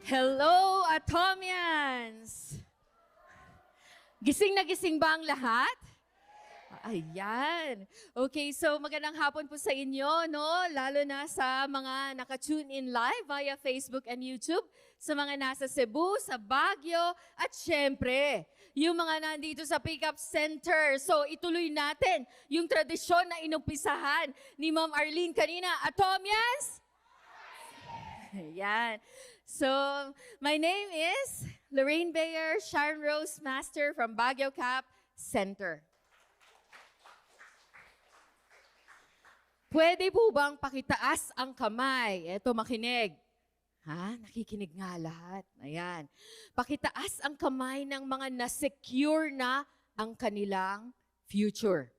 Hello, Atomians! Gising na gising ba ang lahat? Ayan. Okay, so magandang hapon po sa inyo, no? Lalo na sa mga naka-tune in live via Facebook and YouTube, sa mga nasa Cebu, sa Baguio, at syempre, yung mga nandito sa Pickup Center. So ituloy natin yung tradisyon na inumpisahan ni Ma'am Arlene kanina. Atomians? Ayan. So, my name is Lorraine Bayer, Sharon Rose Master from Baguio Cap Center. Pwede po bang pakitaas ang kamay? Eto, makinig. Ha? Nakikinig nga lahat. Ayan. Pakitaas ang kamay ng mga na-secure na ang kanilang future.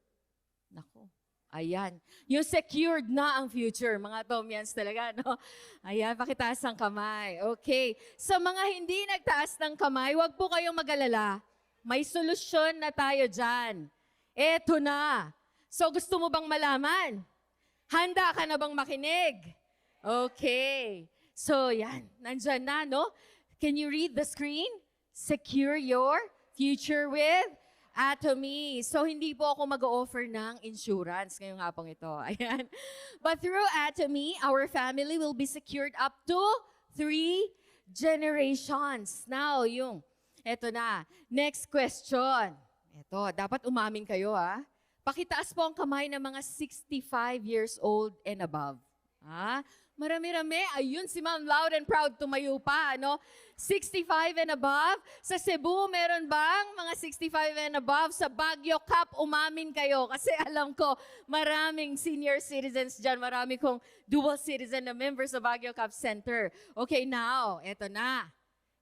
Nako. Ayan. Yung secured na ang future, mga Tomians talaga, no? Ayan, pakitaas ang kamay. Okay. Sa mga hindi nagtaas ng kamay, wag po kayong mag-alala. May solusyon na tayo dyan. Eto na. So, gusto mo bang malaman? Handa ka na bang makinig? Okay. So, yan. Nandyan na, no? Can you read the screen? Secure your future with Atomy. So, hindi po ako mag-offer ng insurance ngayong hapong ito. Ayan. But through Atomy, our family will be secured up to 3 generations. Now, eto na. Next question. Eto, dapat umamin kayo, ha? Pakitaas po ang kamay ng mga 65 years old and above. Ha? Marami-rami. Ayun, si Ma'am loud and proud tumayo pa, ano? 65 and above. Sa Cebu, meron bang mga 65 and above? Sa Baguio Cap, umamin kayo. Kasi alam ko, maraming senior citizens dyan. Marami kong dual citizen na members sa Baguio Cap Center. Okay, now, eto na.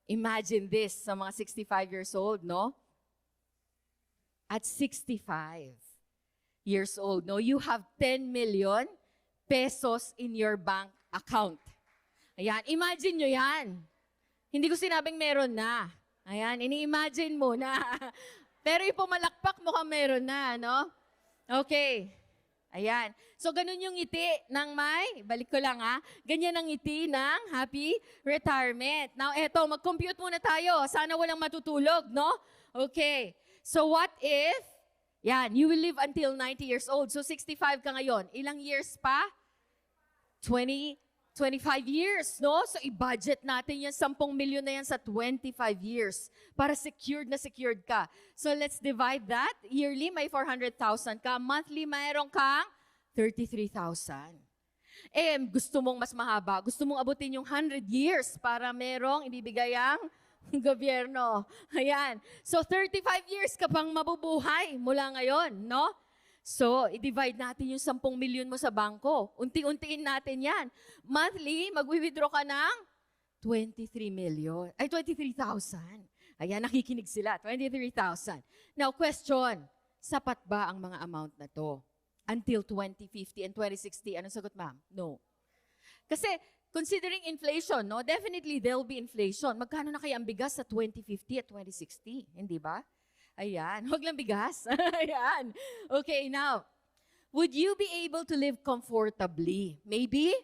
Imagine this sa mga 65 years old, no? At 65 years old, no? You have 10 million pesos in your bank account. Ayan, imagine nyo yan. Hindi ko sinabing meron na. Ayan, ini-imagine mo na. Pero ipumalakpak mo kang meron na, no? Okay. Ayan. So, ganun yung ngiti ng balik ko lang ha, ganyan ang ngiti ng happy retirement. Now, eto, mag-compute muna tayo. Sana walang matutulog, no? Okay. So, what if, you will live until 90 years old. So, 65 ka ngayon. Ilang years pa? 25 years, no? So, i-budget natin yan, 10 milyon na yan sa 25 years para secured na secured ka. So, let's divide that. Yearly, may 400,000 ka. Monthly, mayroon kang 33,000. Gusto mong mas mahaba. Gusto mong abutin yung 100 years para merong ibibigay ang gobyerno. Ayan. So, 35 years ka pang mabubuhay mula ngayon, no? So, i-divide natin yung 10 milyon mo sa bangko. Unti-untiin natin yan. Monthly, mag-withdraw ka ng 23,000. Ayan, nakikinig sila. 23,000. Now, question. Sapat ba ang mga amount na to? Until 2050 and 2060. Anong sagot, ma'am? No. Kasi, considering inflation, no? Definitely, there'll be inflation. Magkano na kaya ang bigas sa 2050 at 2060? Hindi ba? Ayan, huwag lang bigas. Ayan. Okay, now, would you be able to live comfortably? Maybe?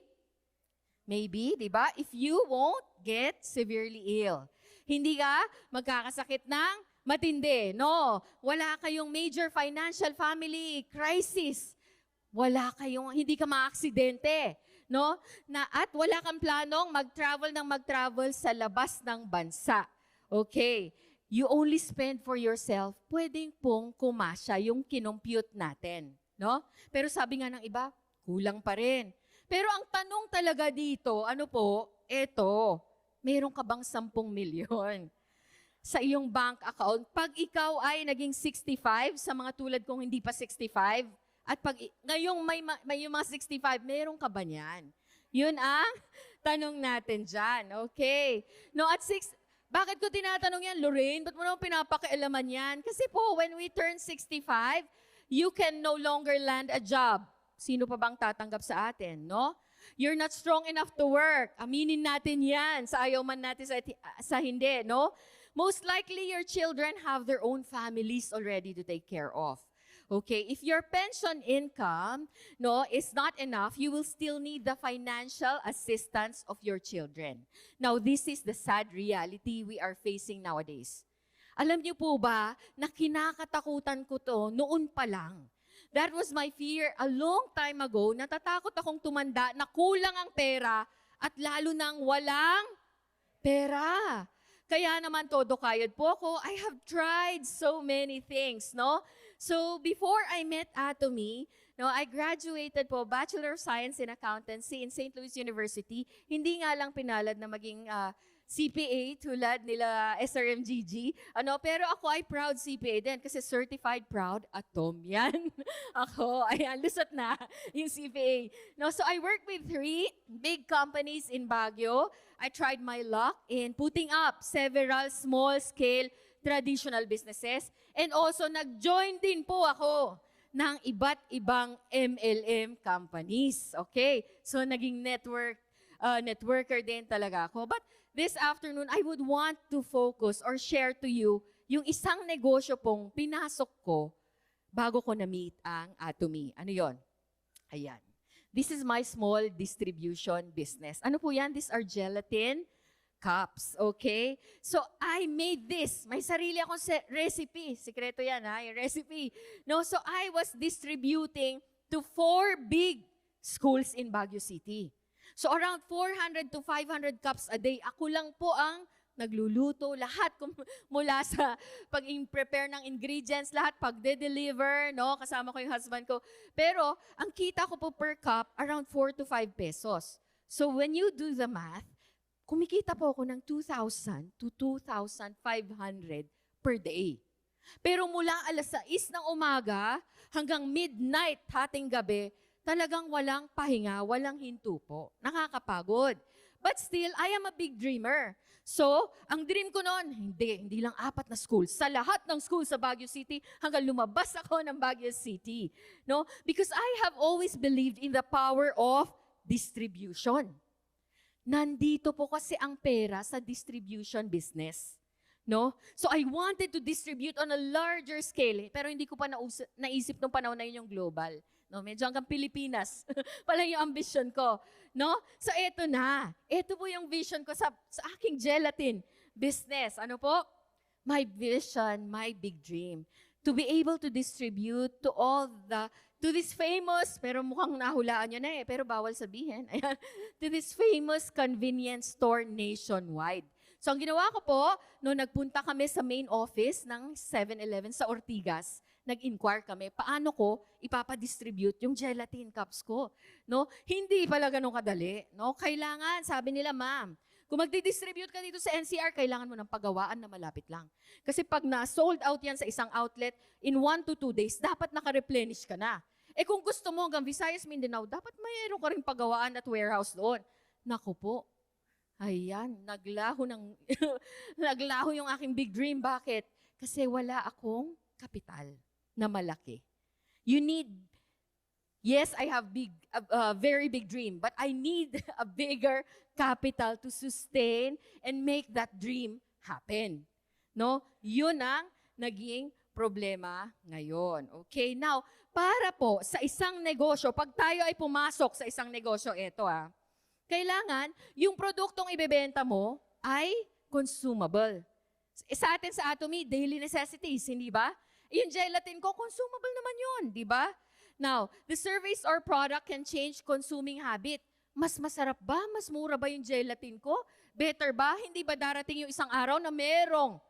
Maybe, di ba? If you won't get severely ill. Hindi ka magkakasakit ng matindi. No, wala kayong major financial family crisis. Hindi ka maaksidente. No? At wala kang planong mag-travel sa labas ng bansa. Okay. You only spend for yourself, pwedeng pong kumasya yung kinompute natin. No? Pero sabi nga ng iba, kulang pa rin. Pero ang tanong talaga dito, meron ka bang 10 milyon sa iyong bank account? Pag ikaw ay naging 65, sa mga tulad kong hindi pa 65, at pag ngayong may yung mga 65, meron ka ba niyan? Yun ang tanong natin dyan. Okay. No, bakit ko tinatanong yan, Lorraine? Ba't mo naman pinapakialaman yan? Kasi po, when we turn 65, you can no longer land a job. Sino pa bang tatanggap sa atin, no? You're not strong enough to work. Aminin natin yan, sa ayaw man natin sa hindi, no? Most likely, your children have their own families already to take care of. Okay, if your pension income is not enough, you will still need the financial assistance of your children. Now, this is the sad reality we are facing nowadays. Alam niyo po ba na kinakatakutan ko to noon pa lang? That was my fear a long time ago. Natatakot akong tumanda na kulang ang pera at lalo nang walang pera. Kaya naman todo kayod po ako. I have tried so many things, no? So before I met Atomy, I graduated po Bachelor of Science in Accountancy in St. Louis University. Hindi nga lang pinalad na maging CPA tulad nila SRMGG. Pero ako ay proud CPA din kasi certified proud atom yan. Ako, ayan, lusot na yung CPA. So I worked with 3 big companies in Baguio. I tried my luck in putting up several small-scale traditional businesses. And also, nag-join din po ako ng iba't ibang MLM companies. Okay? So, naging networker din talaga ako. But this afternoon, I would want to focus or share to you yung isang negosyo pong pinasok ko bago ko na-meet ang Atomy. Ano yon? Ayan. This is my small distribution business. Ano po yan? These are gelatin cups, okay? So, I made this. May sarili akong recipe. Sikreto yan, ha? Yung recipe. So, I was distributing to 4 big schools in Baguio City. So, around 400 to 500 cups a day. Ako lang po ang nagluluto. Lahat mula sa pag-prepare ng ingredients, lahat pag-deliver, kasama ko yung husband ko. Pero, ang kita ko po per cup, around 4 to 5 pesos. So, when you do the math, kumikita po ako ng 2,000 to 2,500 per day. Pero mula alas 6 ng umaga hanggang midnight, hating gabi, talagang walang pahinga, walang hinto po. Nakakapagod. But still, I am a big dreamer. So, ang dream ko noon, hindi lang 4 na school. Sa lahat ng school sa Baguio City, hanggang lumabas ako ng Baguio City. Because I have always believed in the power of distribution. Nandito po kasi ang pera sa distribution business. So I wanted to distribute on a larger scale, pero hindi ko pa naisip nung panahon na yun yung global. Medyo hanggang Pilipinas pala yung ambition ko. So eto na. Eto po yung vision ko sa aking gelatin business. Ano po? My vision, my big dream. To be able to distribute to this famous, pero mukhang nahulaan nyo na pero bawal sabihin. Ayan, to this famous convenience store nationwide. So, ang ginawa ko po, nagpunta kami sa main office ng 7-Eleven sa Ortigas, nag-inquire kami, paano ko ipapadistribute yung gelatin cups ko. Hindi pala ganun kadali. Kailangan, sabi nila, ma'am, kung magdi-distribute ka dito sa NCR, kailangan mo ng pagawaan na malapit lang. Kasi pag na-sold out yan sa isang outlet, in 1 to 2 days, dapat naka-replenish ka na. Kung gusto mo hanggang Visayas, Mindanao, dapat mayroon ka rin pagawaan at warehouse doon. Naku po. Ayan, naglaho yung aking big dream. Bakit? Kasi wala akong kapital na malaki. Yes, I have a very big dream, but I need a bigger capital to sustain and make that dream happen. Yun ang naging problema ngayon. Okay, now, para po sa isang negosyo, pag tayo ay pumasok sa isang negosyo, kailangan yung produktong ibebenta mo ay consumable. Sa atin sa Atomy, daily necessities, hindi ba? Yung gelatin ko, consumable naman yun, di ba? Now, the service or product can change consuming habit. Mas masarap ba? Mas mura ba yung gelatin ko? Better ba? Hindi ba darating yung isang araw na merong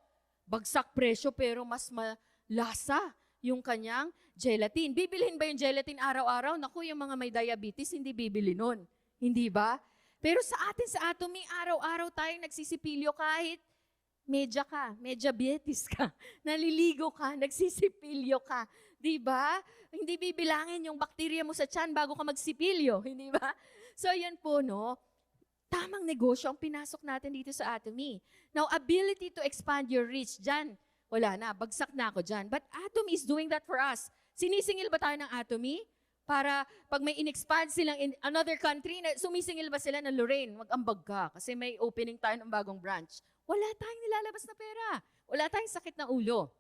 bagsak presyo pero mas malasa yung kanyang gelatin? Bibilhin ba yung gelatin araw-araw? Naku, yung mga may diabetes, hindi bibili nun. Hindi ba? Pero sa atin sa Atomy, araw-araw tayong nagsisipilyo kahit may diabetes ka, naliligo ka, nagsisipilyo ka. Di ba? Hindi bibilangin yung bakterya mo sa tiyan bago ka magsipilyo. Hindi ba? So, yan po, tamang negosyo ang pinasok natin dito sa Atomy. Now, ability to expand your reach, dyan, wala na, bagsak na ako dyan. But Atomy is doing that for us. Sinisingil ba tayo ng Atomy? Para pag may in-expand silang in another country, sumisingil ba sila ng Lorraine? Mag-ambag ka kasi may opening tayo ng bagong branch. Wala tayong nilalabas na pera. Wala tayong sakit na ulo.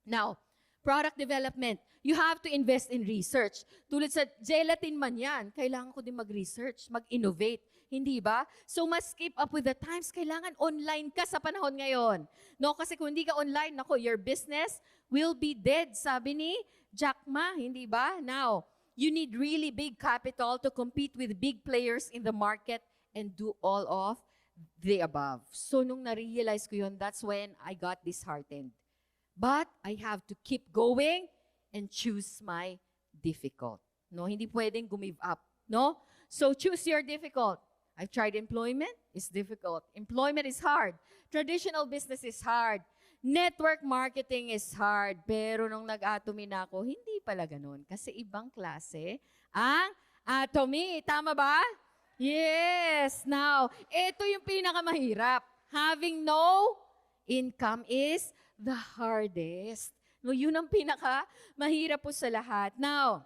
Now, Product development. You have to invest in research. Tulad sa gelatin man yan, kailangan ko din mag-research, mag-innovate. Hindi ba? So, must keep up with the times. Kailangan online ka sa panahon ngayon. No? Kasi kung hindi ka online, nako, your business will be dead. Sabi ni Jack Ma, hindi ba? Now, you need really big capital to compete with big players in the market and do all of the above. So, nung na-realize ko yun, that's when I got disheartened. But I have to keep going and choose my difficult. No, hindi pwedeng give up. No? So choose your difficult. I've tried employment. It's difficult. Employment is hard. Traditional business is hard. Network marketing is hard. Pero nung nag-atomy na ako, hindi pala ganun. Kasi ibang klase ang atomy. Tama ba? Yes. Now, ito yung pinakamahirap. Having no income is the hardest. No, yun ang mahirap po sa lahat. Now,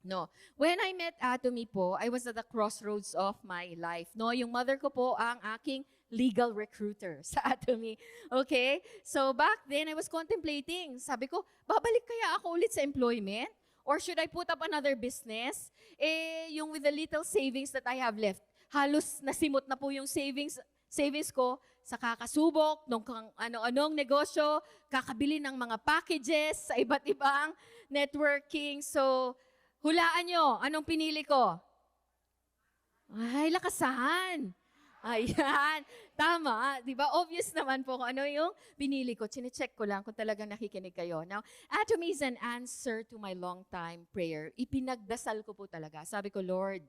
no, when I met Atomy po, I was at the crossroads of my life. No, yung mother ko po ang aking legal recruiter sa Atomy. Okay? So back then, I was contemplating. Sabi ko, babalik kaya ako ulit sa employment? Or should I put up another business? Yung with the little savings that I have left, halos nasimot na po yung savings ko sa kakasubok ng ano-anong negosyo, kakabili ng mga packages sa iba't ibang networking. So, hulaan nyo, anong pinili ko? Ay, lakasan. Ayan. Tama. Di ba? Obvious naman po kung ano yung pinili ko. Chine-check ko lang kung talagang nakikinig kayo. Now, Atomy is an answer to my long-time prayer. Ipinagdasal ko po talaga. Sabi ko, Lord,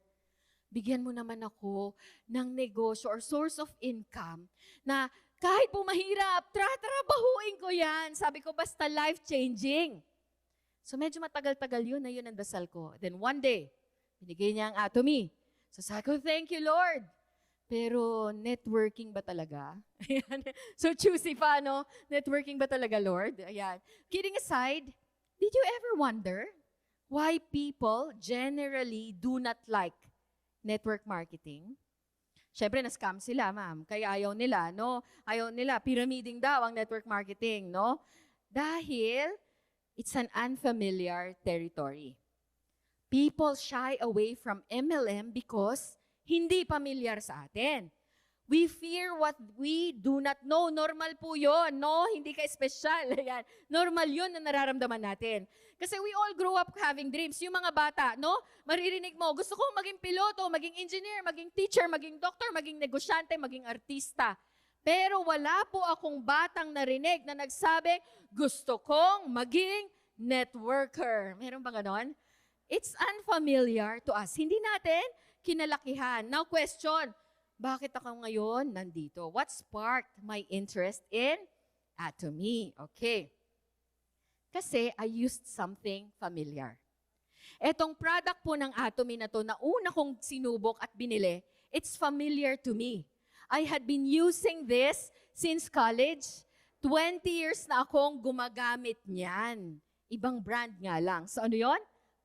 bigyan mo naman ako ng negosyo or source of income na kahit po mahirap, tratrabahuin ko yan. Sabi ko, basta life-changing. So medyo matagal-tagal yun na yun ang dasal ko. Then one day, binigay niya ang Atomy. So sabi ko, thank you, Lord. Pero networking ba talaga? So choosy pa, no? Networking ba talaga, Lord? Ayan. Kidding aside, did you ever wonder why people generally do not like network marketing? Siyempre, na-scam sila, ma'am. Kaya ayaw nila, no? Ayaw nila. Pyramiding daw ang network marketing, no? Dahil it's an unfamiliar territory. People shy away from MLM because hindi pamilyar sa atin. We fear what we do not know. Normal po yun, no? Hindi ka espesyal. Ayan. Normal yun na nararamdaman natin. Kasi we all grow up having dreams. Yung mga bata, no? Maririnig mo, gusto ko maging piloto, maging engineer, maging teacher, maging doctor, maging negosyante, maging artista. Pero wala po akong batang narinig na nagsabi, gusto kong maging networker. Meron ba ganon? It's unfamiliar to us. Hindi natin kinalakihan. Now question, bakit ako ngayon nandito? What sparked my interest in Atomy? Okay. Kasi I used something familiar. Etong product po ng Atomy na to na una kong sinubok at binili, it's familiar to me. I had been using this since college. 20 years na akong gumagamit niyan. Ibang brand nga lang. So ano yon?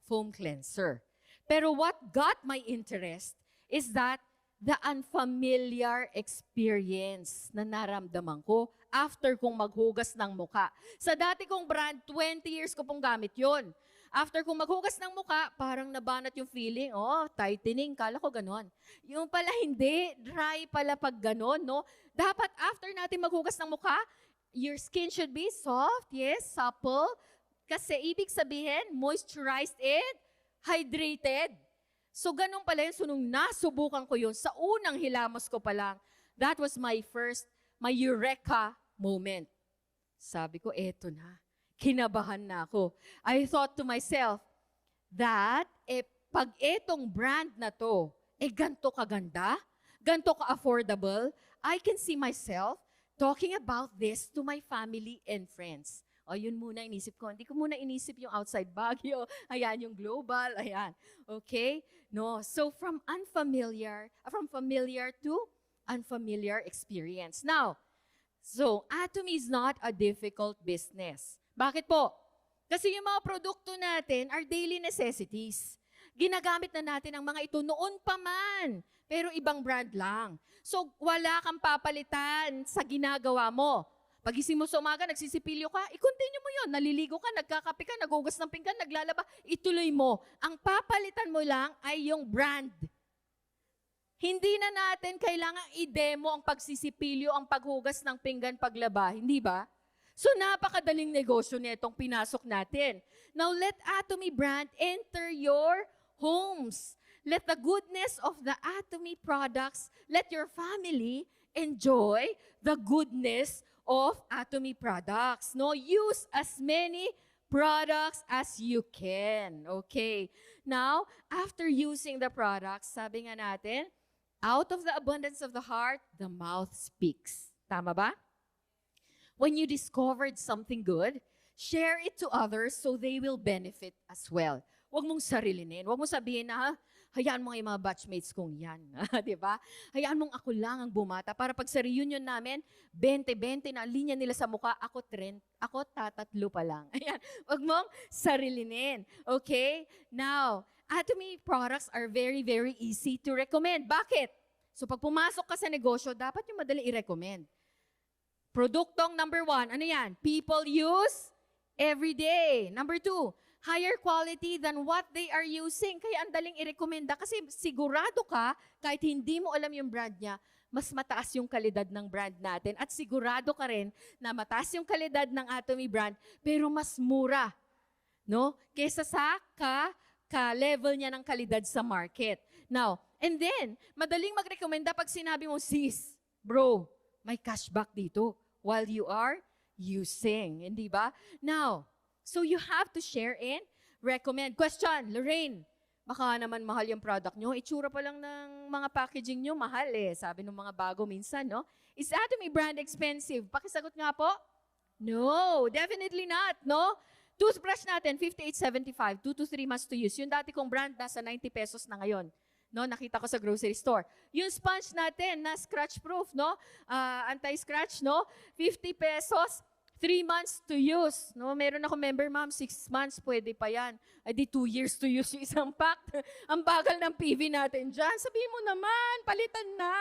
Foam cleanser. Pero what got my interest is that the unfamiliar experience na naramdaman ko after kong maghugas ng muka. Sa dati kong brand, 20 years ko pong gamit yon. After kong maghugas ng muka, parang nabanat yung feeling, tightening, kala ko ganon. Yung pala hindi, dry pala pag ganon, no? Dapat after natin maghugas ng muka, your skin should be soft, yes, supple, kasi ibig sabihin, moisturized and hydrated. So, ganun pala yun. So, nung nasubukan ko yun, sa unang hilamos ko pa lang, that was my eureka moment. Sabi ko, eto na. Kinabahan na ako. I thought to myself that, pag etong brand na to, ganto kaganda, ganto ka-affordable, I can see myself talking about this to my family and friends. Yun muna inisip ko. Hindi ko muna inisip yung outside Baguio. Ayan, yung global. Ayan. Okay? No. So, from familiar to unfamiliar experience. Now, so, Atomy is not a difficult business. Bakit po? Kasi yung mga produkto natin are daily necessities. Ginagamit na natin ang mga ito noon pa man. Pero ibang brand lang. So, wala kang papalitan sa ginagawa mo. Pagising mo sa umaga, nagsisipilyo ka, i-continue mo yun. Naliligo ka, nagkakape ka, nagugas ng pinggan, naglalaba, ituloy mo. Ang papalitan mo lang ay yung brand. Hindi na natin kailangan i-demo ang pagsisipilyo, ang paghugas ng pinggan, paglaba. Hindi ba? So napakadaling negosyo nitong pinasok natin. Now let Atomy brand enter your homes. Let the goodness of the Atomy products, let your family enjoy the goodness of Atomy products. No, use as many products as you can. Okay. Now, after using the products, sabi nga natin, out of the abundance of the heart, the mouth speaks. Tama ba? When you discovered something good, share it to others so they will benefit as well. Huwag mong sarilinin. Huwag mong sabihin na, hayaan mo yung mga batchmates kong yan. Di ba? Hayaan mong ako lang ang bumata para pag sa reunion namin, 20-20 na linya nila sa mukha, ako tatatlo pa lang. Ayan. Huwag mong sarilinin. Okay? Now, Atomy products are very, very easy to recommend. Bakit? So pag pumasok ka sa negosyo, dapat yung madali i-recommend. Produktong number 1, ano yan? People use every day. Number 2, higher quality than what they are using. Kaya ang daling i-recommenda kasi sigurado ka, kahit hindi mo alam yung brand niya, mas mataas yung kalidad ng brand natin. At sigurado ka rin na mataas yung kalidad ng Atomy brand, pero mas mura. No? Kesa sa ka-level niya ng kalidad sa market. Now, and then, madaling mag-recommenda pag sinabi mo, sis, bro, may cashback dito while you are using. Hindi ba? Now, so you have to share and recommend. Question, Lorraine, baka naman mahal yung product nyo. Itsura pa lang ng mga packaging nyo, mahal eh. Sabi ng mga bago minsan, no? Is Atomy brand expensive? Pakisagot nga po. No, definitely not, no? Toothbrush natin, 58.75, 2 to 3 months to use. Yung dati kong brand, nasa 90 pesos na ngayon. No, nakita ko sa grocery store. Yung sponge natin na scratch proof, no? Anti-scratch, no? 50 pesos, 3 months to use. No, meron ako member, ma'am, 6 months, pwede pa yan. Ay di 2 years to use yung isang pack. Ang bagal ng PV natin dyan. Sabihin mo naman, palitan na.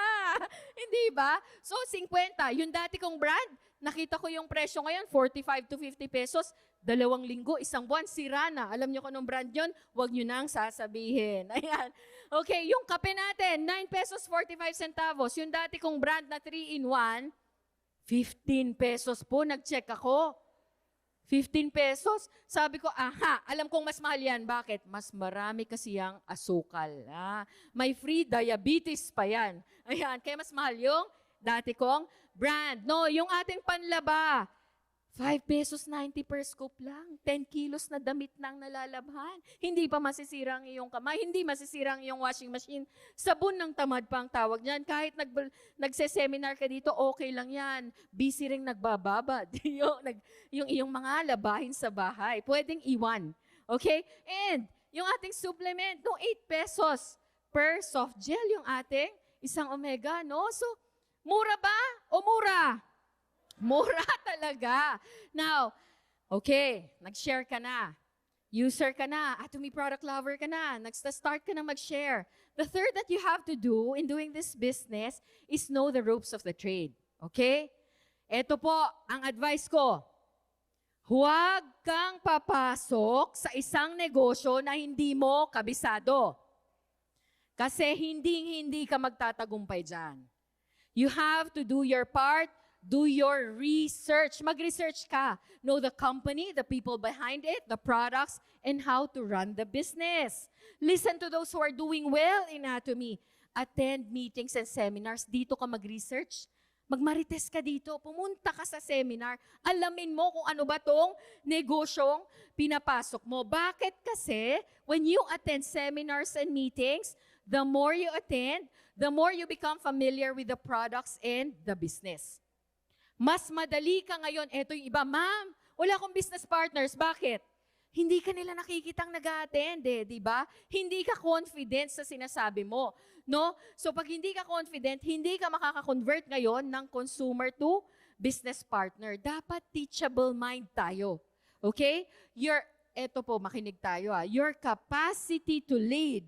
Hindi ba? So, 50. Yung dati kong brand, nakita ko yung presyo ngayon, 45 to 50 pesos. 2 linggo, 1 buwan, sira na. Alam niyo kung anong brand yun? Huwag niyo nang sasabihin. Ayan. Okay, yung kape natin, 9 pesos 45 centavos. Yung dati kong brand na 3-in-1, 15 pesos po. Nag-check ako. 15 pesos. Sabi ko, aha, alam kong mas mahal yan. Bakit? Mas marami kasi yung asukal. May free diabetes pa yan. Ayan, kaya mas mahal yung dati kong brand. No, yung ating panlaba, 5 pesos 90 per scoop lang. 10 kilos na damit nang nalalabhan. Hindi pa masisira ang iyong kamay. Hindi masisira ang iyong washing machine. Sabon ng tamad pa ang tawag niyan. Kahit nagse-seminar ka dito, okay lang yan. Busy ring nagbababad. yung iyong mga labahin sa bahay. Pwedeng iwan. Okay? And yung ating supplement, no, 8 pesos per soft gel yung ating isang omega, no? So, mura ba o mura? Mura talaga. Now, okay, nag-share ka na. User ka na. Atomy product lover ka na. Nag-start ka na mag-share. The third that you have to do in doing this business is know the ropes of the trade. Okay? Ito po ang advice ko. Huwag kang papasok sa isang negosyo na hindi mo kabisado. Kasi hindi ka magtatagumpay dyan. You have to do your part. Do your research. Mag-research ka. Know the company, the people behind it, the products, and how to run the business. Listen to those who are doing well in Atomy. Attend meetings and seminars. Dito ka mag-research. Magmarites ka dito. Pumunta ka sa seminar. Alamin mo kung ano ba tong negosyong pinapasok mo. Bakit kasi when you attend seminars and meetings, the more you attend, the more you become familiar with the products and the business. Mas madali ka ngayon. Eto yung iba, ma'am, wala akong business partners. Bakit? Hindi ka nila nakikitang nag-attend di ba? Hindi ka confident sa sinasabi mo, no? So pag hindi ka confident, hindi ka makaka-convert ngayon ng consumer to business partner. Dapat teachable mind tayo. Okay? Eto po, makinig tayo Your capacity to lead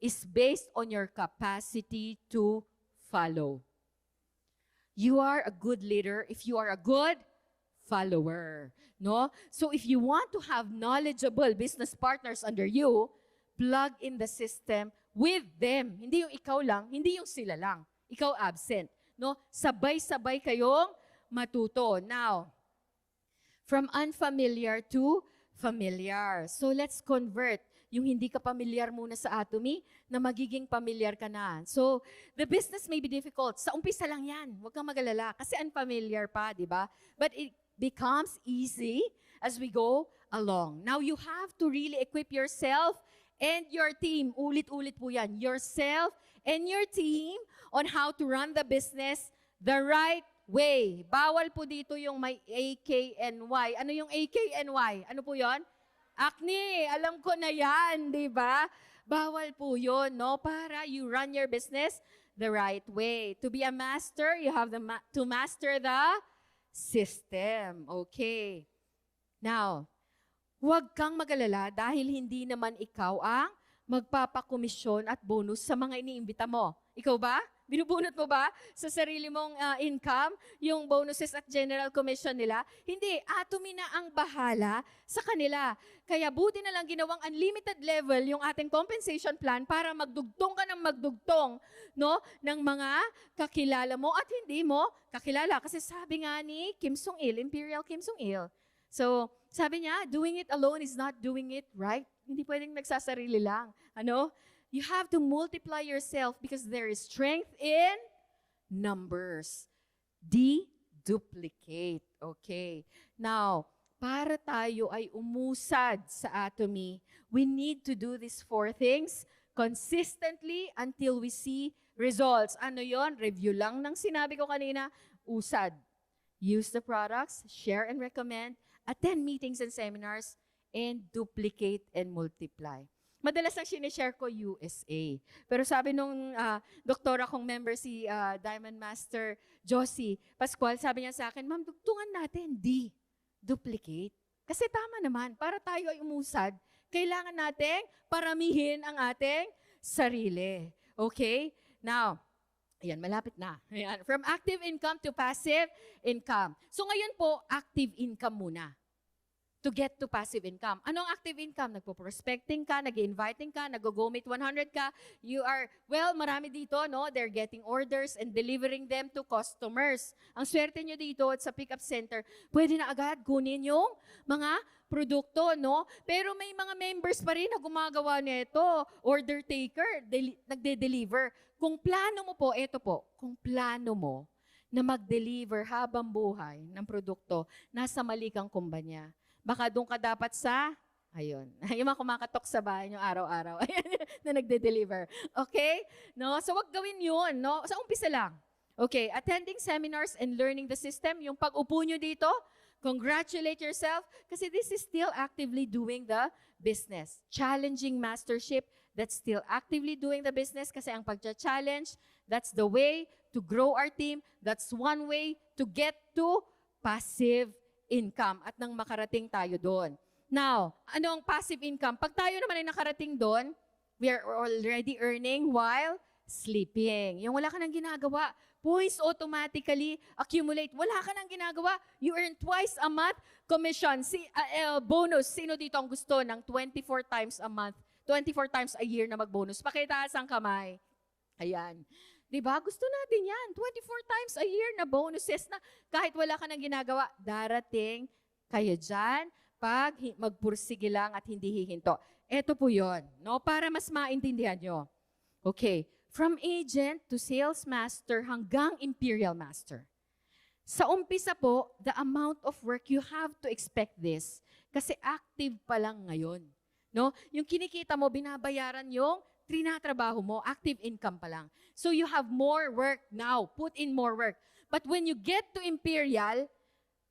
is based on your capacity to follow. You are a good leader if you are a good follower. No? So if you want to have knowledgeable business partners under you, plug in the system with them. Hindi yung ikaw lang, hindi yung sila lang. Ikaw absent. No? Sabay-sabay kayong matuto. Now, from unfamiliar to familiar. So let's convert yung hindi ka familiar muna sa Atomy na magiging familiar ka na. So, the business may be difficult. Sa umpisa lang yan. Huwag kang magalala kasi unfamiliar pa, di ba? But it becomes easy as we go along. Now, you have to really equip yourself and your team. Ulit-ulit po yan. Yourself and your team on how to run the business the right way. Bawal po dito yung may AKNY. Ano yung AKNY? Ano po yon? Acne, alam ko na yan, di ba? Bawal po yun, no? Para you run your business the right way. To be a master, you have to master the system. Okay. Now, huwag kang magalala dahil hindi naman ikaw ang magpapakomisyon at bonus sa mga iniimbita mo. Ikaw ba? Binubunot mo ba sa sarili mong income, yung bonuses at general commission nila? Hindi, Atomy na ang bahala sa kanila. Kaya buti na lang ginawang unlimited level yung ating compensation plan para magdugtong ka ng magdugtong, no, ng mga kakilala mo at hindi mo kakilala. Kasi sabi nga ni Kim Sung-il, Imperial Kim Sung-il. So, sabi niya, doing it alone is not doing it right. Hindi pwedeng nagsasarili lang. Ano? You have to multiply yourself because there is strength in numbers. Duplicate. Okay. Now, para tayo ay umusad sa Atomy, we need to do these 4 things consistently until we see results. Ano yon? Review lang ng sinabi ko kanina. Usad. Use the products, share and recommend, attend meetings and seminars, and duplicate and multiply. Madalas ang sinishare ko USA. Pero sabi nung doktora kong member si Diamond Master Josie Pascual, sabi niya sa akin, Ma'am, dugtungan natin, duplicate. Kasi tama naman, para tayo ay umusad, kailangan nating paramihin ang ating sarili. Okay? Now, ayan, malapit na. Ayan. From active income to passive income. So ngayon po, active income muna. To get to passive income. Anong active income? Nagpo-prospecting ka, nag-inviting ka, nag-go-meet 100 ka. You are, well, marami dito, no? They're getting orders and delivering them to customers. Ang swerte nyo dito at sa pick-up center, pwede na agad kunin yung mga produkto, no? Pero may mga members pa rin na gumagawa nito. Order taker, nagde-deliver. Kung plano mo po, eto po, kung plano mo na mag-deliver habang buhay ng produkto, nasa mali kang kumpanya. Baka doon ka dapat sa, ayun, yung mga kumakatok sa bahay nyo araw-araw, na nagde-deliver. Okay? No? So, wag gawin yun. No? Sa umpisa lang. Okay, attending seminars and learning the system, yung pag-upo nyo dito, congratulate yourself, kasi this is still actively doing the business. Challenging mastership, that's still actively doing the business, kasi ang pagcha-challenge, that's the way to grow our team, that's one way to get to passive income at nang makarating tayo doon. Now, ano ang passive income? Pag tayo naman ay nakarating doon, we are already earning while sleeping. Yung wala ka nang ginagawa, points automatically accumulate. Wala ka nang ginagawa, you earn twice a month commission. Bonus, sino dito ang gusto ng 24 times a month, 24 times a year na mag-bonus? Pakitaas ang kamay. Ayan. Diba? Gusto natin yan. 24 times a year na bonuses na kahit wala ka nang ginagawa, darating kayo dyan pag magpursige lang at hindi hihinto. Ito po yun, no? Para mas maintindihan nyo. Okay. From agent to sales master hanggang imperial master. Sa umpisa po, the amount of work, you have to expect this. Kasi active pa lang ngayon. No? Yung kinikita mo, binabayaran yung trinatrabaho mo, active income pa lang. So you have more work now. Put in more work. But when you get to imperial,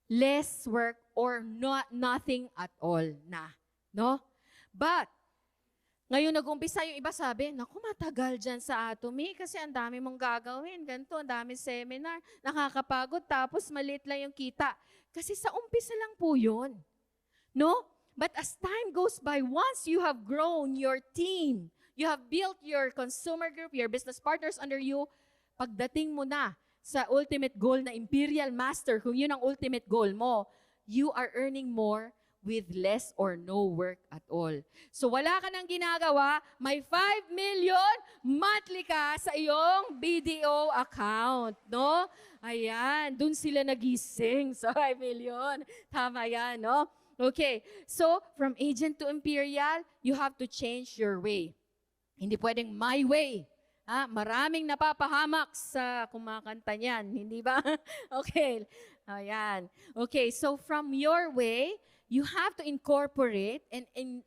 less work or nothing at all na. No? But, ngayon nag-umpisa yung iba sabi, naku, matagal dyan sa Atomy kasi ang dami mong gagawin. Ganito, ang dami seminar. Nakakapagod, tapos maliit lang yung kita. Kasi sa umpisa lang po yun. No? But as time goes by, once you have grown your team, you have built your consumer group, your business partners under you, pagdating mo na sa ultimate goal na imperial master, kung yun ang ultimate goal mo, you are earning more with less or no work at all. So wala ka nang ginagawa, may 5 million monthly ka sa iyong BDO account, no? Ayan, dun sila nagising sa 5 million. Tama yan, no? Okay, so from agent to imperial, you have to change your way. Hindi pwedeng my way. Maraming napapahamak sa kumakanta niyan, hindi ba? Okay, ayan. Okay, so from your way, you have to incorporate and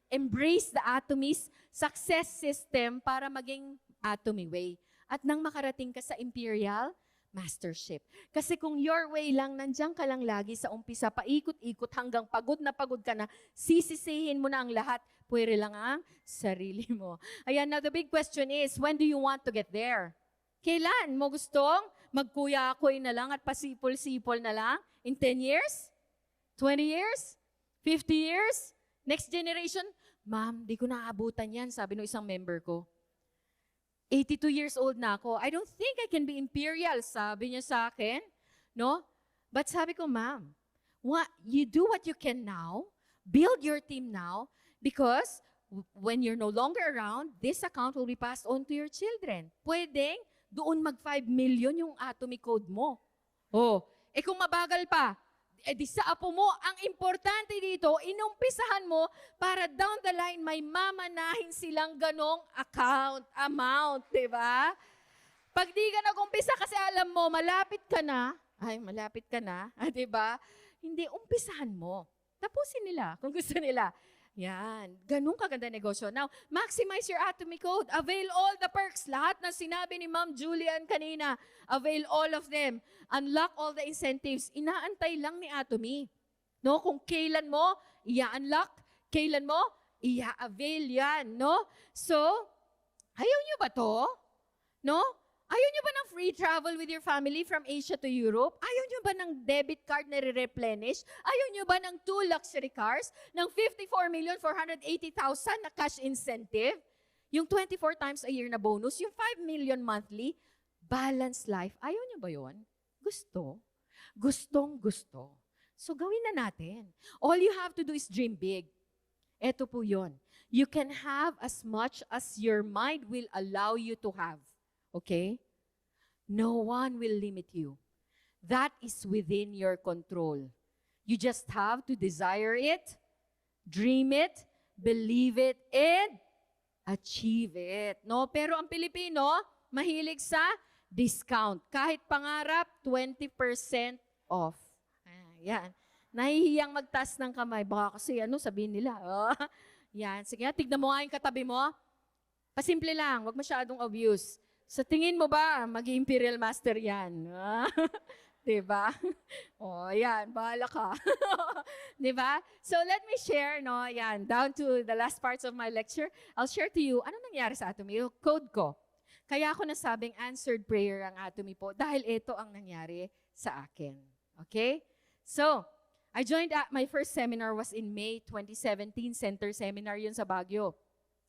embrace the Atomy's success system para maging Atomy way. At nang makarating ka sa Imperial Mastership. Kasi kung your way lang, nandiyan ka lang lagi sa umpisa, paikot-ikot hanggang pagod ka na, sisisihin mo na ang lahat, pwede lang ang sarili mo. Ayan, now the big question is, when do you want to get there? Kailan mo gustong magkuya-kuy na lang at pasipol-sipol na lang? In 10 years? 20 years? 50 years? Next generation? Ma'am, di ko naabutan yan, sabi ng isang member ko. 82 years old na ako. I don't think I can be imperial, sabi niya sa akin. No? But sabi ko, ma'am, you do what you can now, build your team now, because when you're no longer around, this account will be passed on to your children. Pwedeng doon mag 5 million yung Atomy code mo. Kung mabagal pa, di sa apo mo, ang importante dito, inumpisahan mo para down the line may mamanahin silang ganong amount, di ba? Pag di ka nag-umpisa kasi alam mo, malapit ka na, di ba? Hindi, umpisahan mo. Tapusin nila kung gusto nila. Yan, ganun kaganda negosyo. Now, maximize your Atomy code. Avail all the perks. Lahat ng sinabi ni Ma'am Julian kanina, avail all of them. Unlock all the incentives. Inaantay lang ni Atomy. No? Kung kailan mo i-unlock, kailan mo i-avail yan. No? So, ayaw nyo ba to? No? Ayaw nyo ba ng free travel with your family from Asia to Europe? Ayaw nyo ba ng debit card na re-replenish? Ayaw nyo ba ng 2 luxury cars? Ng 54,480,000 na cash incentive? Yung 24 times a year na bonus? Yung 5 million monthly? Balanced life? Ayaw nyo ba yon? Gusto? Gustong gusto. So gawin na natin. All you have to do is dream big. Eto po yon. You can have as much as your mind will allow you to have. Okay? No one will limit you. That is within your control. You just have to desire it, dream it, believe it, and achieve it. No? Pero ang Pilipino, mahilig sa discount. Kahit pangarap, 20% off. Yan. Nahihiyang magtas ng kamay. Baka kasi sabihin nila. Yan. Sige, tignan mo nga yung katabi mo. Pasimple lang, wag masyadong obvious. Sa tingin mo ba, mag-imperial master yan? Diba? Yan, bahala ka. Diba? So let me share, yan, down to the last parts of my lecture. I'll share to you, ano nangyari sa Atomy? Yung code ko. Kaya ako nasabing answered prayer ang Atomy po dahil ito ang nangyari sa akin. Okay? So, I joined my first seminar was in May 2017, center seminar yun sa Baguio.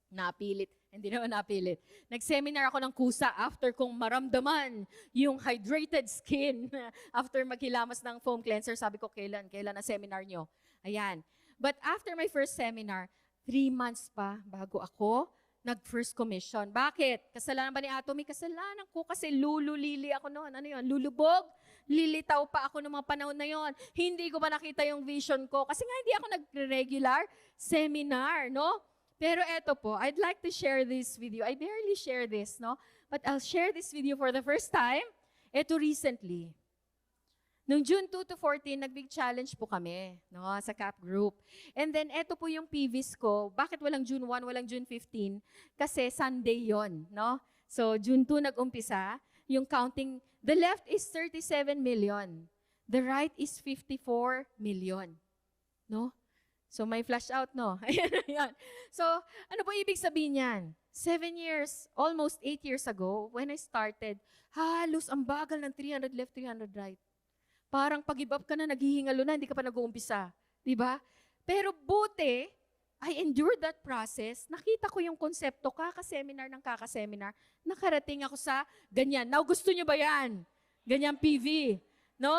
Napilit. Hindi naman napilit. Nag-seminar ako ng kusa after kong maramdaman yung hydrated skin after maghilamas ng foam cleanser. Sabi ko, kailan ang seminar nyo? Ayan. But after my first seminar, 3 months pa bago ako nag-first commission. Bakit? Kasalanan ba ni Atomy? Kasalanan ko kasi lululili ako noon. Ano yun? Lulubog? Lilitaw pa ako noong mga panahon na yon. Hindi ko pa nakita yung vision ko. Kasi nga hindi ako nag-regular seminar, no? Pero eto po, I'd like to share this with you. I barely share this, no? But I'll share this with you for the first time. Eto recently. Noong June 2 to 14, nag-big challenge po kami, no? Sa CAP group. And then, eto po yung PVs ko. Bakit walang June 1, walang June 15? Kasi Sunday yon, no? So, June 2 nag-umpisa. Yung counting, the left is 37 million. The right is 54 million. No? So, may flash out, no? Ayan. So, ano po ibig sabihin yan? 7 years, almost 8 years ago, when I started, halos ang bagal ng 300 left, 300 right. Parang pag-give up ka na, naghihingalo na, hindi ka pa nag-uumpisa. Diba? Pero buti, I endured that process. Nakita ko yung konsepto, kaka-seminar ng kaka-seminar. Nakarating ako sa ganyan. Now, gusto nyo ba yan? Ganyan PV. No?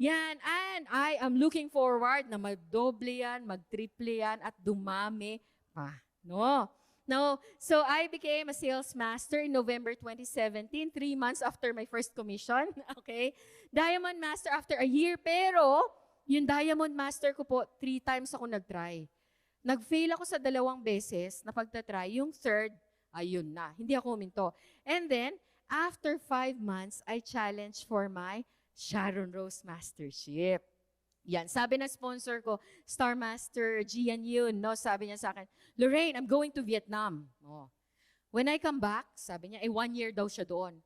Yan, and I am looking forward na magdoble yan, magtriple yan, at dumami pa. No? No, so I became a sales master in November 2017, 3 months after my first commission. Okay? Diamond master after a year, pero yung diamond master ko po, 3 times ako nag-try. Nag-fail ako sa 2 beses na pagtatry. Yung third, ayun na. Hindi ako huminto. And then, after 5 months, I challenged for my Sharon Rose Mastership. Yan, sabi ng sponsor ko, Star Master Gian Yun, no? Sabi niya sa akin, Lorraine, I'm going to Vietnam. Oh. When I come back, sabi niya, 1 year daw siya doon.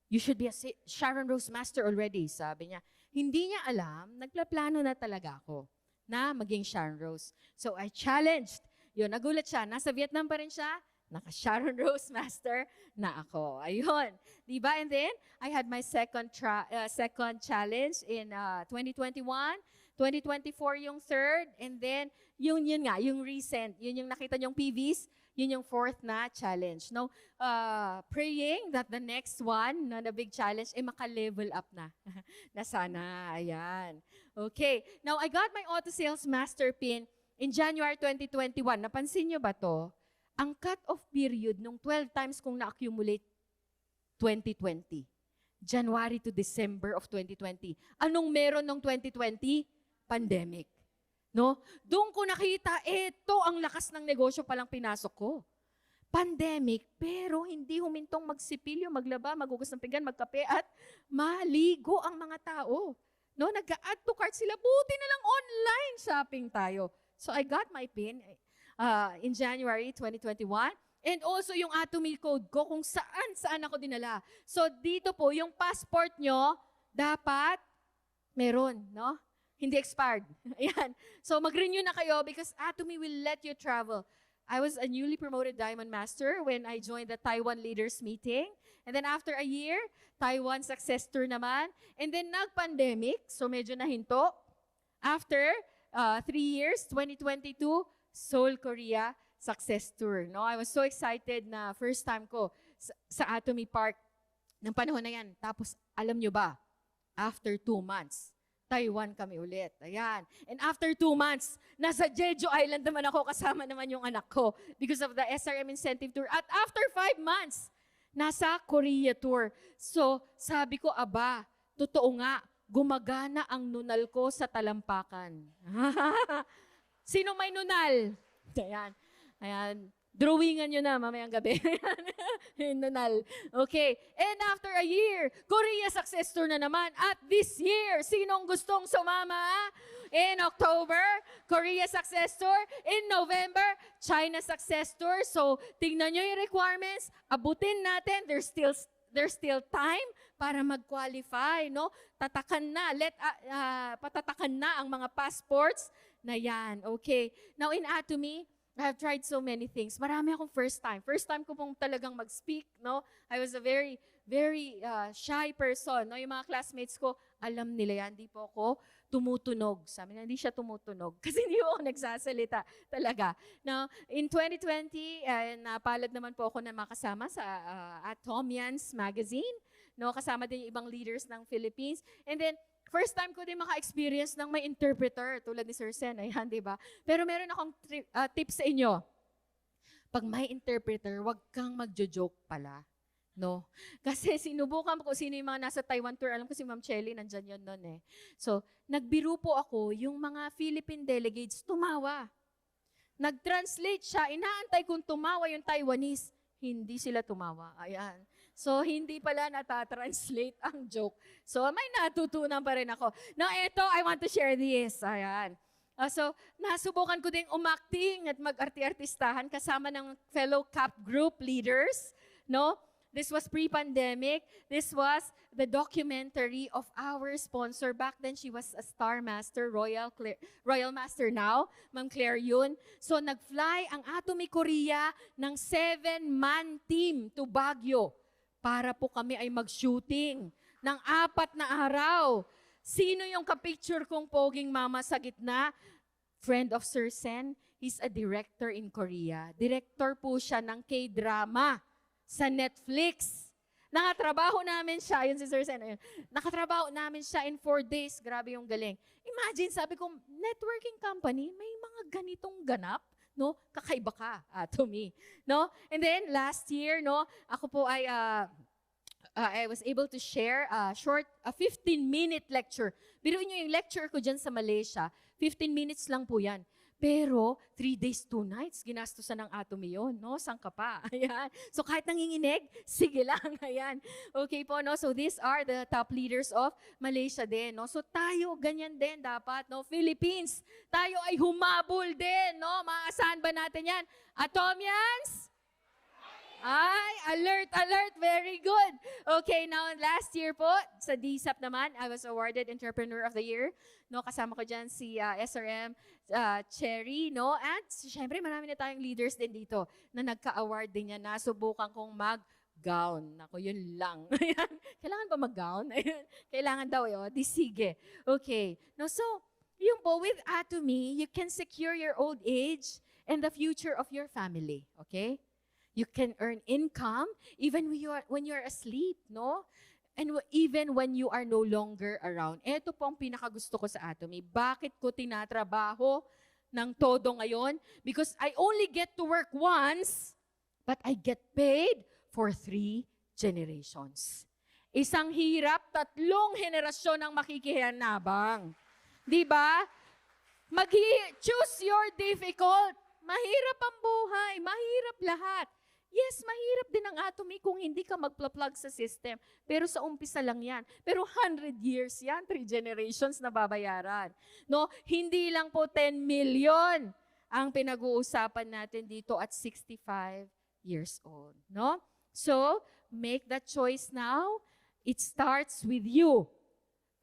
You should be a Sharon Rose Master already, sabi niya. Hindi niya alam, nagplaplano na talaga ako na maging Sharon Rose. So I challenged. Yun, nagulat siya. Nasa Vietnam pa rin siya, naka-Sharon Rose Master na ako. Ayun. Diba? And then, I had my second challenge in 2021. 2024 yung third. And then, yun nga, yung recent, yun yung nakita niyong PVs, yun yung fourth na challenge. No, praying that the next one, na big challenge, maka-level up na. Na sana. Ayan. Okay. Now, I got my auto sales master pin in January 2021. Napansin niyo ba to? Ang cut-off period nung 12 times kong na-accumulate 2020. January to December of 2020. Anong meron nung 2020? Pandemic. No? Doon ko nakita, ito ang lakas ng negosyo palang pinasok ko. Pandemic, pero hindi humintong magsipilyo, maglaba, maghugas ng pinggan, magkape, at maligo ang mga tao. No? Nag-add to cart sila. Buti na lang online shopping tayo. So I got my pin in January 2021. And also yung Atomy code ko kung saan ako dinala. So dito po, yung passport nyo, dapat meron, no? Hindi expired. Ayan. So mag-renew na kayo because Atomy will let you travel. I was a newly promoted Diamond Master when I joined the Taiwan Leaders Meeting. And then after a year, Taiwan Success Tour naman. And then nag-pandemic, so medyo nahinto. After 3 years, 2022, Seoul, Korea, Success Tour. No, I was so excited na first time ko sa Atomy Park ng panahon na yan. Tapos, alam nyo ba, after 2 months, Taiwan kami ulit. Ayan. And after 2 months, nasa Jeju Island naman ako, kasama naman yung anak ko because of the SRM Incentive Tour. At after 5 months, nasa Korea Tour. So, sabi ko, aba, totoo nga, gumagana ang nunal ko sa talampakan. Sino may nunal? Ayan. Ayan. Drawingan nyo na mamayang gabi. Nunal. Okay. And after a year, Korea Success Tour na naman. At this year, sinong gustong sumama? In October, Korea Success Tour. In November, China Success Tour. So, tingnan nyo yung requirements. Abutin natin. There's still time para mag-qualify, no? Tatakan na. Patatakan na ang mga passports na yan. Okay. Now, in Atomy, I have tried so many things. Marami akong first time. First time ko pong talagang mag-speak, no? I was a very, very shy person, no? Yung mga classmates ko, alam nila yan, di po ako tumutunog. Sabi na, hindi siya tumutunog. Kasi hindi ako nagsasalita talaga. Now, in 2020, napalad naman po ako na makasama sa Atomians Magazine. No? Kasama din yung ibang leaders ng Philippines. And then, first time ko din maka-experience ng may interpreter, tulad ni Sir Sen, ayan, di ba? Pero meron akong tips sa inyo. Pag may interpreter, wag kang magjo-joke pala. No? Kasi sinubukan ko sino yung mga nasa Taiwan tour. Alam ko si Ma'am Chelly, nandyan yun nun eh. So, nagbiro po ako, yung mga Philippine delegates, tumawa. Nag-translate siya, inaantay kong tumawa yung Taiwanese. Hindi sila tumawa. Ayan. So, hindi pala natatranslate ang joke. So, may natutunan pa rin ako. Now, eto, I want to share this. Ayan. So, nasubukan ko ding umacting at mag-arti-artistahan kasama ng fellow CAP group leaders. No? This was pre-pandemic. This was the documentary of our sponsor. Back then, she was a Star Master, Royal Master now, Ma'am Claire Yun. So, nag-fly ang Atomy Korea ng 7-man team to Baguio para po kami ay mag-shooting ng 4 na araw. Sino yung kapicture kong poging mama sa gitna? Friend of Sir Sen. He's a director in Korea. Director po siya ng K-drama sa Netflix. Nakatrabaho namin siya, yun si Sir Sen, ayun. Nakatrabaho namin siya in 4 days. Grabe yung galing. Imagine, sabi ko, networking company, may mga ganitong ganap, no? Kakaiba ka, to me, no? And then, last year, no, ako po ay, I was able to share a 15-minute lecture. Biruin nyo yung lecture ko dyan sa Malaysia, 15 minutes lang po yan. Pero, 3 days, 2 nights, ginastusan ng Atomy yun, no? Saan ka pa? Ayan. So, kahit nanginginig, sige lang, ayan. Okay po, no? So, these are the top leaders of Malaysia din, no? So, tayo, ganyan din dapat, no? Philippines, tayo ay humabol din, no? Maasahan ba natin yan? Atomians? Ay, alert, alert. Very good. Okay, now last year po, sa DSAP naman, I was awarded Entrepreneur of the Year. No, kasama ko dyan si SRM Cherry, no? At syempre, marami na tayong leaders din dito na nagka-award din yan. Nasubukan kong mag-gown. Ako, yun lang. Kailangan ba mag-gown? Kailangan daw yun. Di sige. Okay. No, so, yung po, with Atomy, you can secure your old age and the future of your family. Okay? You can earn income even when you're asleep, no? And even when you are no longer around. Ito po ang pinakagusto ko sa Atomy. Bakit ko tinatrabaho ng todo ngayon? Because I only get to work once, but I get paid for 3 generations. Isang hirap, 3 henerasyon ang makikihanabang. Di ba? Choose your difficult. Mahirap ang buhay. Mahirap lahat. Yes, mahirap din ang Atomy kung hindi ka magpla-plug sa system. Pero sa umpisa lang yan. Pero 100 years yan, 3 generations na babayaran. No? Hindi lang po 10 million ang pinag-uusapan natin dito at 65 years old. No? So, make that choice now. It starts with you.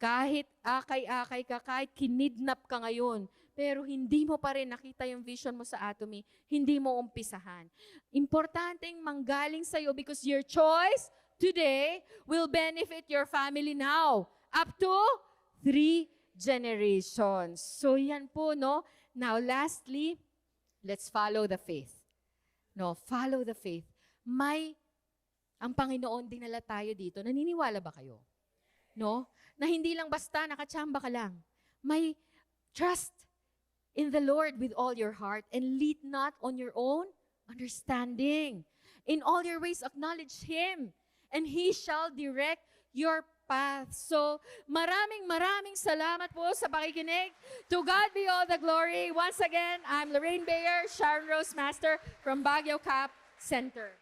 Kahit akay-akay ka, kahit kinidnap ka ngayon, pero hindi mo pa rin nakita yung vision mo sa Atomy, hindi mo umpisahan. Importanteng manggaling sa'yo because your choice today will benefit your family now. Up to 3 generations. So yan po, no? Now lastly, let's follow the faith. No, follow the faith. Ang Panginoon dinala tayo dito. Naniniwala ba kayo? No? Na hindi lang basta nakatsamba ka lang. May trust in the Lord with all your heart and lead not on your own understanding. In all your ways, acknowledge Him and He shall direct your path. So, maraming salamat po sa pakikinig. To God be all the glory. Once again, I'm Lorraine Bayer, Sharon Rose Master from Baguio Cap Center.